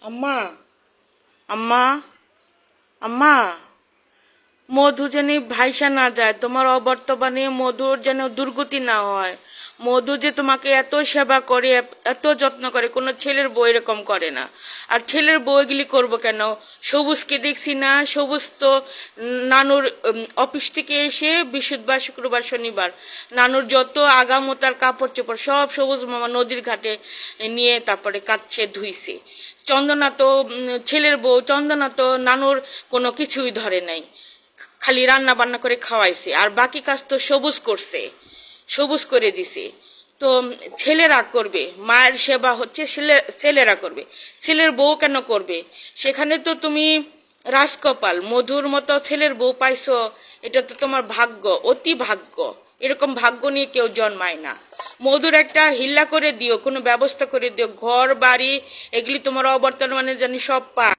আম্মা, আম্মা, আম্মা, মধু যেন ভাইসা না যায়, তোমার অবর্তমানে মধুর যেন দুর্গতি না হয়। মধু যে তোমাকে এত সেবা করে, এত যত্ন করে, কোনো ছেলের বউ এরকম করে না। আর ছেলের বউ এগুলি করবো কেন? সবুজকে দেখছি না, সবুজ তো নানুর অফিস থেকে এসে বৃহস্পতিবার, শুক্রবার, শনিবার নানুর যত আগামোতার কাপড় চোপড় সব সবুজ মামা নদীর ঘাটে নিয়ে তারপরে কাচ্ছে ধুইছে। চন্দনা তো ছেলের বউ, চন্দনা তো নানুর কোনো কিছুই ধরে নাই, খালি রান্না বান্না করে খাওয়াইছে, আর বাকি কাজ তো সবুজ করছে, সবুজ করে দিছে। তো ছেলেরা করবে, মায়ের সেবা হচ্ছে ছেলেরা করবে, ছেলের বউ কেন করবে? সেখানে তো তুমি রাজকপাল, মধুর মতো ছেলের বউ পাইছো, এটা তো তোমার ভাগ্য, অতি ভাগ্য। এরকম ভাগ্য নিয়ে কেউ জন্মায় না। মধুর একটা হিল্লা করে দিও, কোনো ব্যবস্থা করে দিও, ঘর বাড়ি এগুলি তোমার অবর্তমানে জানি সব পা